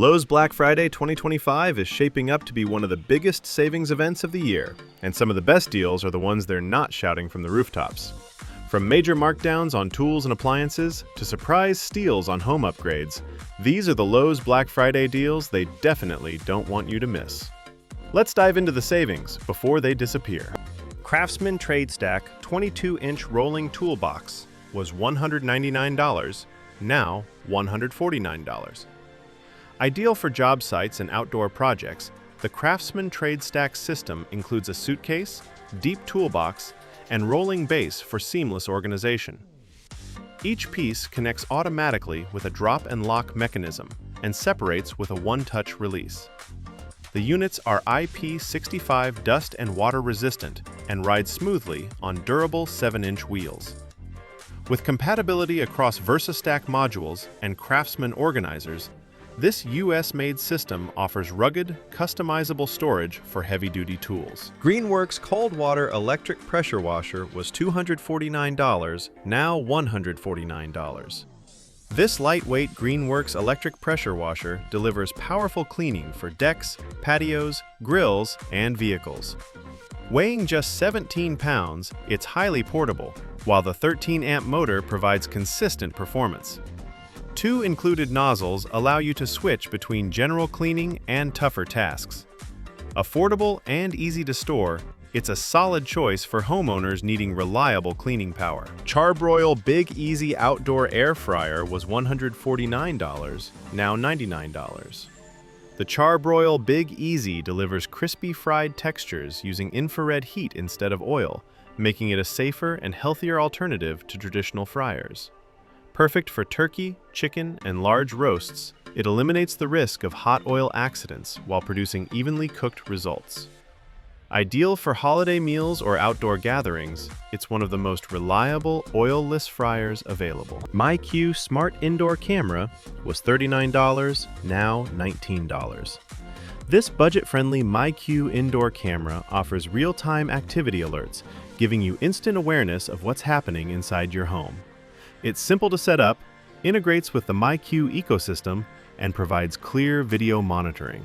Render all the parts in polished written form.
Lowe's Black Friday 2025 is shaping up to be one of the biggest savings events of the year, and some of the best deals are the ones they're not shouting from the rooftops. From major markdowns on tools and appliances to surprise steals on home upgrades, these are the Lowe's Black Friday deals they definitely don't want you to miss. Let's dive into the savings before they disappear. Craftsman Trade Stack 22-inch rolling toolbox was $199, now $149. Ideal for job sites and outdoor projects, the Craftsman Trade Stack system includes a suitcase, deep toolbox, and rolling base for seamless organization. Each piece connects automatically with a drop and lock mechanism and separates with a one-touch release. The units are IP65 dust and water resistant and ride smoothly on durable 7-inch wheels. With compatibility across VersaStack modules and Craftsman organizers, this US-made system offers rugged, customizable storage for heavy-duty tools. Greenworks Cold Water Electric Pressure Washer was $249, now $149. This lightweight Greenworks electric pressure washer delivers powerful cleaning for decks, patios, grills, and vehicles. Weighing just 17 pounds, it's highly portable, while the 13-amp motor provides consistent performance. 2 included nozzles allow you to switch between general cleaning and tougher tasks. Affordable and easy to store, it's a solid choice for homeowners needing reliable cleaning power. Charbroil Big Easy Outdoor Air Fryer was $149, now $99. The Charbroil Big Easy delivers crispy fried textures using infrared heat instead of oil, making it a safer and healthier alternative to traditional fryers. Perfect for turkey, chicken, and large roasts, it eliminates the risk of hot oil accidents while producing evenly cooked results. Ideal for holiday meals or outdoor gatherings, it's one of the most reliable oil-less fryers available. MyQ Smart Indoor Camera was $39, now $19. This budget-friendly MyQ indoor camera offers real-time activity alerts, giving you instant awareness of what's happening inside your home. It's simple to set up, integrates with the MyQ ecosystem, and provides clear video monitoring.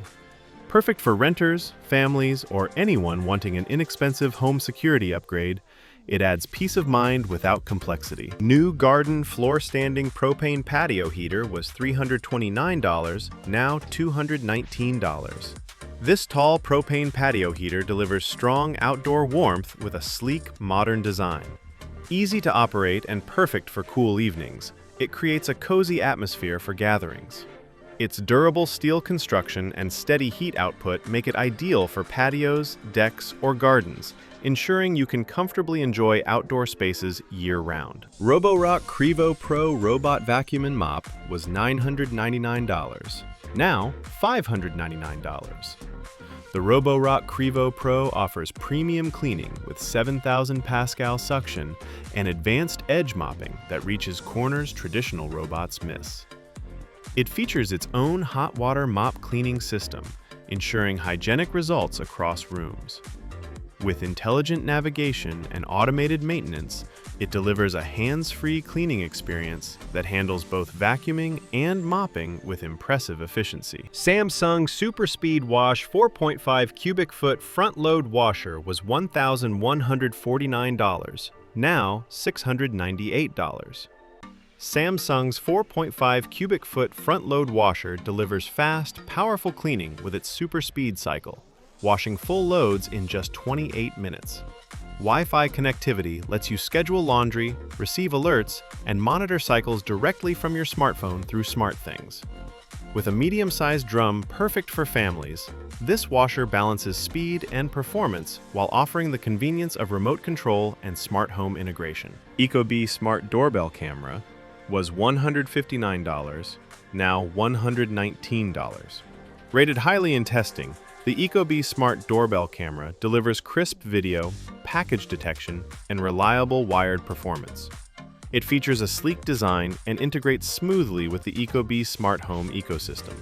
Perfect for renters, families, or anyone wanting an inexpensive home security upgrade, it adds peace of mind without complexity. New Garden Floor Standing Propane Patio Heater was $329, now $219. This tall propane patio heater delivers strong outdoor warmth with a sleek, modern design. Easy to operate and perfect for cool evenings, it creates a cozy atmosphere for gatherings. Its durable steel construction and steady heat output make it ideal for patios, decks, or gardens, ensuring you can comfortably enjoy outdoor spaces year-round. Roborock Crevo Pro Robot Vacuum and Mop was $999, now $599. The Roborock Crevo Pro offers premium cleaning with 7,000 Pascal suction and advanced edge mopping that reaches corners traditional robots miss. It features its own hot water mop cleaning system, ensuring hygienic results across rooms. With intelligent navigation and automated maintenance, it delivers a hands-free cleaning experience that handles both vacuuming and mopping with impressive efficiency. Samsung Super Speed Wash 4.5 cubic foot front load washer was $1,149, now $698. Samsung's 4.5 cubic foot front load washer delivers fast, powerful cleaning with its super speed cycle, washing full loads in just 28 minutes. Wi-Fi connectivity lets you schedule laundry, receive alerts, and monitor cycles directly from your smartphone through SmartThings. With a medium-sized drum perfect for families, this washer balances speed and performance while offering the convenience of remote control and smart home integration. ecobee Smart Doorbell Camera was $159, now $119. Rated highly in testing, the ecobee Smart Doorbell Camera delivers crisp video, package detection, and reliable wired performance. It features a sleek design and integrates smoothly with the ecobee Smart Home ecosystem.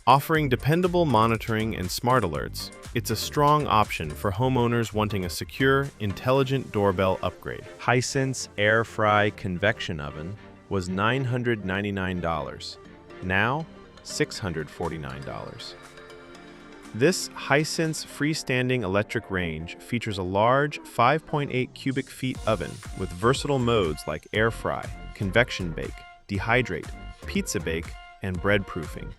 Offering dependable monitoring and smart alerts, it's a strong option for homeowners wanting a secure, intelligent doorbell upgrade. Hisense Air Fry Convection Oven was $999, now $649. This Hisense freestanding electric range features a large 5.8 cubic feet oven with versatile modes like air fry, convection bake, dehydrate, pizza bake, and bread proofing.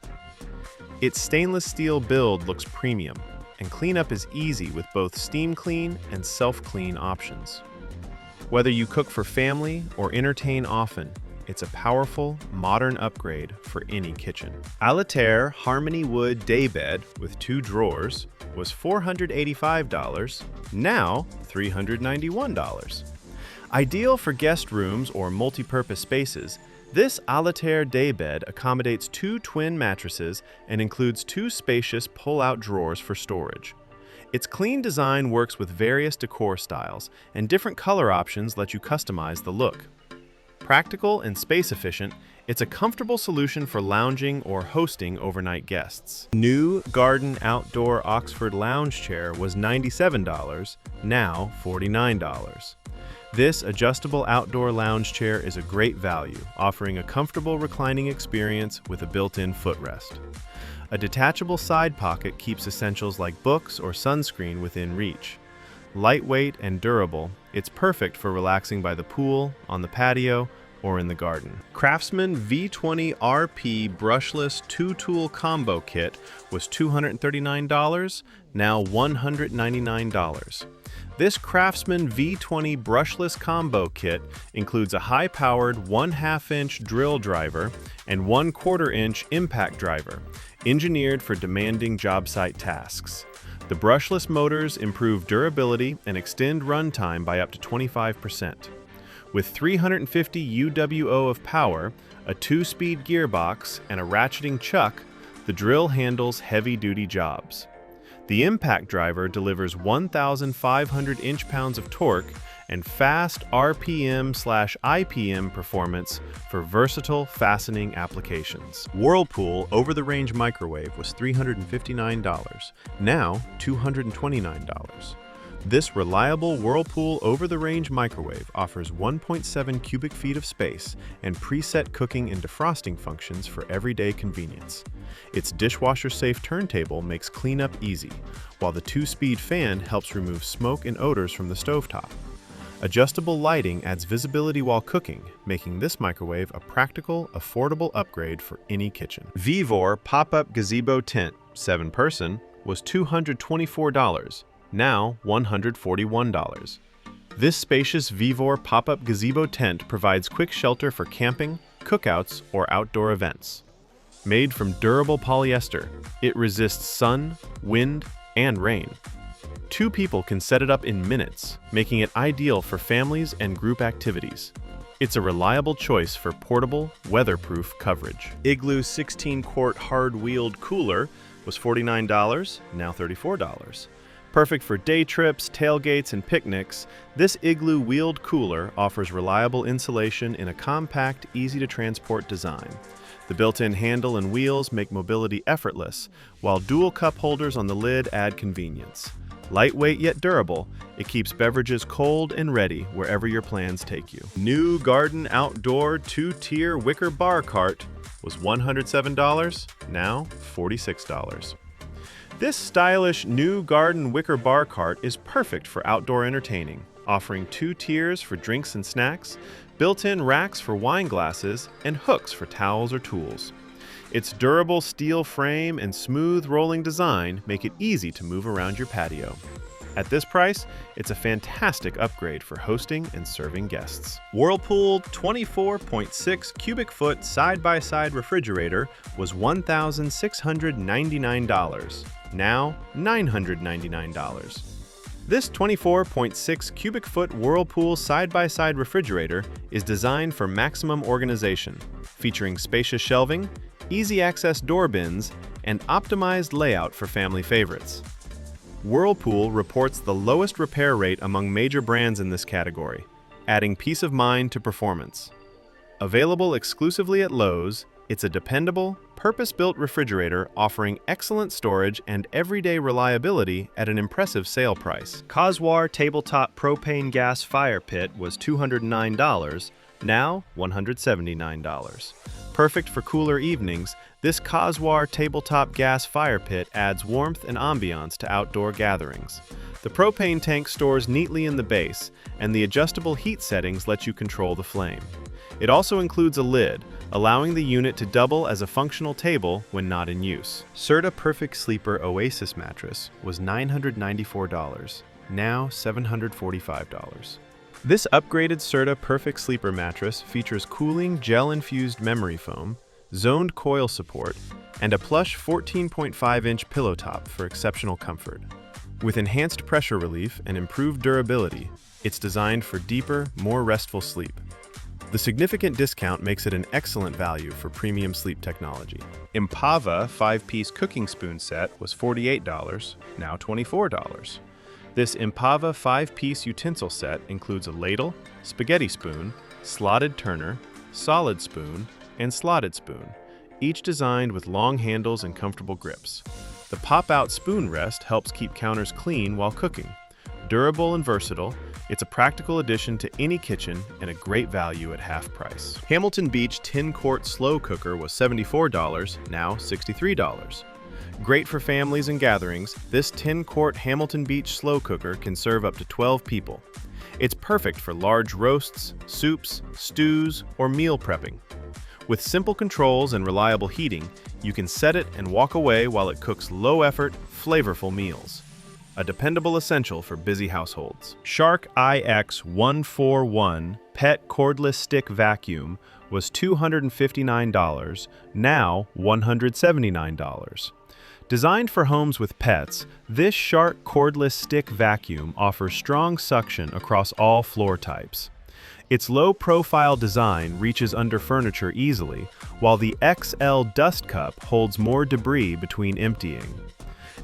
Its stainless steel build looks premium, and cleanup is easy with both steam clean and self-clean options. Whether you cook for family or entertain often, it's a powerful, modern upgrade for any kitchen. Alitaire Harmony Wood Daybed with 2 drawers was $485, now $391. Ideal for guest rooms or multi-purpose spaces, this Alitaire Daybed accommodates 2 twin mattresses and includes 2 spacious pull-out drawers for storage. Its clean design works with various decor styles, and different color options let you customize the look. Practical and space-efficient, it's a comfortable solution for lounging or hosting overnight guests. New Garden Outdoor Oxford Lounge Chair was $97, now $49. This adjustable outdoor lounge chair is a great value, offering a comfortable reclining experience with a built-in footrest. A detachable side pocket keeps essentials like books or sunscreen within reach. Lightweight and durable, it's perfect for relaxing by the pool, on the patio, or in the garden. Craftsman V20 RP Brushless 2-Tool Combo Kit was $239, now $199. This Craftsman V20 Brushless Combo Kit includes a high-powered 1/2-inch drill driver and 1/4-inch impact driver, engineered for demanding job site tasks. The brushless motors improve durability and extend runtime by up to 25%. With 350 UWO of power, a 2-speed gearbox, and a ratcheting chuck, the drill handles heavy-duty jobs. The impact driver delivers 1,500 inch-pounds of torque and fast RPM/IPM performance for versatile fastening applications. Whirlpool over-the-range microwave was $359, now $229. This reliable Whirlpool over-the-range microwave offers 1.7 cubic feet of space and preset cooking and defrosting functions for everyday convenience. Its dishwasher-safe turntable makes cleanup easy, while the 2-speed fan helps remove smoke and odors from the stovetop. Adjustable lighting adds visibility while cooking, making this microwave a practical, affordable upgrade for any kitchen. Vivor Pop-Up Gazebo Tent, 7-person, was $224, now $141. This spacious Vivor pop-up gazebo tent provides quick shelter for camping, cookouts, or outdoor events. Made from durable polyester, it resists sun, wind, and rain. 2 people can set it up in minutes, making it ideal for families and group activities. It's a reliable choice for portable, weatherproof coverage. Igloo 16-quart hard-wheeled cooler was $49, now $34. Perfect for day trips, tailgates, and picnics, this Igloo wheeled cooler offers reliable insulation in a compact, easy-to-transport design. The built-in handle and wheels make mobility effortless, while dual cup holders on the lid add convenience. Lightweight yet durable, it keeps beverages cold and ready wherever your plans take you. New Garden Outdoor 2-tier wicker bar cart was $107, now $46. This stylish new garden wicker bar cart is perfect for outdoor entertaining, offering 2 tiers for drinks and snacks, built-in racks for wine glasses, and hooks for towels or tools. Its durable steel frame and smooth rolling design make it easy to move around your patio. At this price, it's a fantastic upgrade for hosting and serving guests. Whirlpool 24.6 cubic foot side-by-side refrigerator was $1,699, now $999. This 24.6 cubic foot Whirlpool side-by-side refrigerator is designed for maximum organization, featuring spacious shelving, easy access door bins, and optimized layout for family favorites. Whirlpool reports the lowest repair rate among major brands in this category, adding peace of mind to performance. Available exclusively at Lowe's, it's a dependable, purpose-built refrigerator offering excellent storage and everyday reliability at an impressive sale price. Coswar Tabletop Propane Gas Fire Pit was $209, now $179. Perfect for cooler evenings, This Coswar tabletop gas fire pit adds warmth and ambiance to outdoor gatherings. The propane tank stores neatly in the base, and the adjustable heat settings let you control the flame. It also includes a lid, allowing the unit to double as a functional table when not in use. Serta Perfect Sleeper Oasis mattress was $994, now $745. This upgraded Serta Perfect Sleeper mattress features cooling gel-infused memory foam, zoned coil support, and a plush 14.5-inch pillow top for exceptional comfort. With enhanced pressure relief and improved durability, it's designed for deeper, more restful sleep. The significant discount makes it an excellent value for premium sleep technology. Impava 5-piece cooking spoon set was $48, now $24. This Impava 5-piece utensil set includes a ladle, spaghetti spoon, slotted turner, solid spoon, and slotted spoon, each designed with long handles and comfortable grips. The pop-out spoon rest helps keep counters clean while cooking. Durable and versatile, it's a practical addition to any kitchen and a great value at half price. Hamilton Beach 10-quart slow cooker was $74, now $63. Great for families and gatherings, this 10-quart Hamilton Beach slow cooker can serve up to 12 people. It's perfect for large roasts, soups, stews, or meal prepping. With simple controls and reliable heating, you can set it and walk away while it cooks low-effort, flavorful meals. A dependable essential for busy households. Shark IX141 Pet Cordless Stick Vacuum was $259, now $179. Designed for homes with pets, this Shark cordless stick vacuum offers strong suction across all floor types. Its low-profile design reaches under furniture easily, while the XL Dust Cup holds more debris between emptying.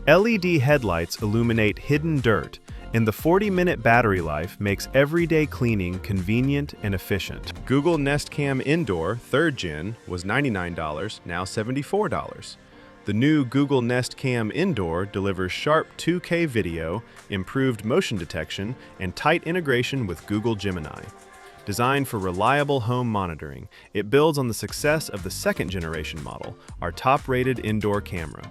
LED headlights illuminate hidden dirt, and the 40-minute battery life makes everyday cleaning convenient and efficient. Google Nest Cam Indoor 3rd Gen was $99, now $74. The new Google Nest Cam Indoor delivers sharp 2K video, improved motion detection, and tight integration with Google Gemini. Designed for reliable home monitoring, it builds on the success of the 2nd-generation model, our top-rated indoor camera.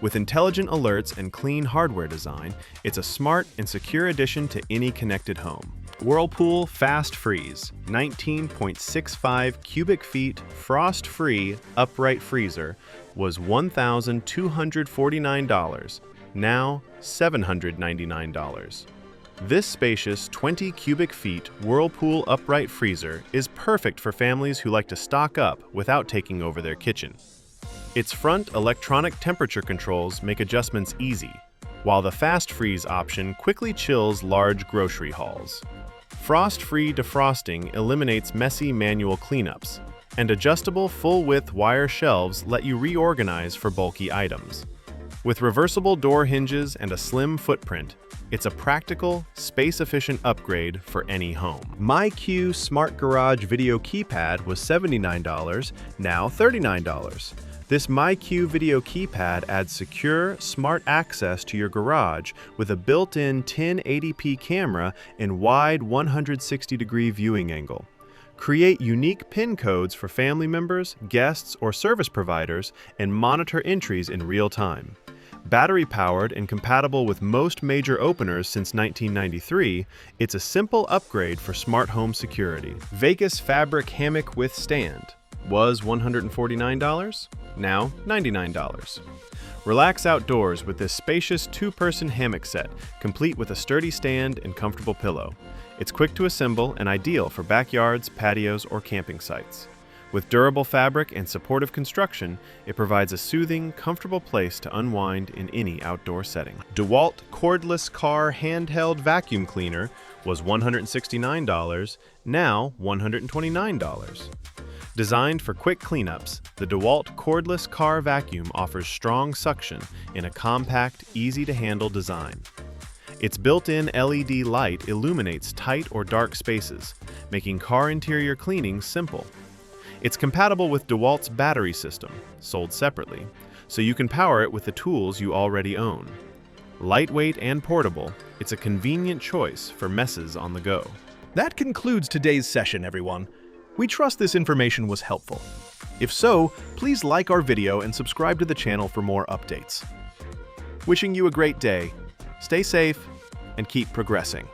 With intelligent alerts and clean hardware design, it's a smart and secure addition to any connected home. Whirlpool Fast Freeze 19.65 cubic feet frost-free upright freezer was $1,249, now $799. This spacious 20 cubic feet Whirlpool upright freezer is perfect for families who like to stock up without taking over their kitchen. Its front electronic temperature controls make adjustments easy, while the fast freeze option quickly chills large grocery hauls. Frost-free defrosting eliminates messy manual cleanups, and adjustable full-width wire shelves let you reorganize for bulky items. With reversible door hinges and a slim footprint, it's a practical, space-efficient upgrade for any home. MyQ Smart Garage Video Keypad was $79, now $39. This MyQ Video Keypad adds secure, smart access to your garage with a built-in 1080p camera and wide 160-degree viewing angle. Create unique PIN codes for family members, guests, or service providers, and monitor entries in real time. Battery-powered and compatible with most major openers since 1993, it's a simple upgrade for smart home security. Vegas Fabric Hammock with Stand was $149, now $99. Relax outdoors with this spacious 2-person hammock set, complete with a sturdy stand and comfortable pillow. It's quick to assemble and ideal for backyards, patios, or camping sites. With durable fabric and supportive construction, it provides a soothing, comfortable place to unwind in any outdoor setting. DeWalt Cordless Car Handheld Vacuum Cleaner was $169, now $129. Designed for quick cleanups, the DeWalt Cordless Car Vacuum offers strong suction in a compact, easy-to-handle design. Its built-in LED light illuminates tight or dark spaces, making car interior cleaning simple. It's compatible with DeWalt's battery system, sold separately, so you can power it with the tools you already own. Lightweight and portable, it's a convenient choice for messes on the go. That concludes today's session, everyone. We trust this information was helpful. If so, please like our video and subscribe to the channel for more updates. Wishing you a great day, stay safe, and keep progressing.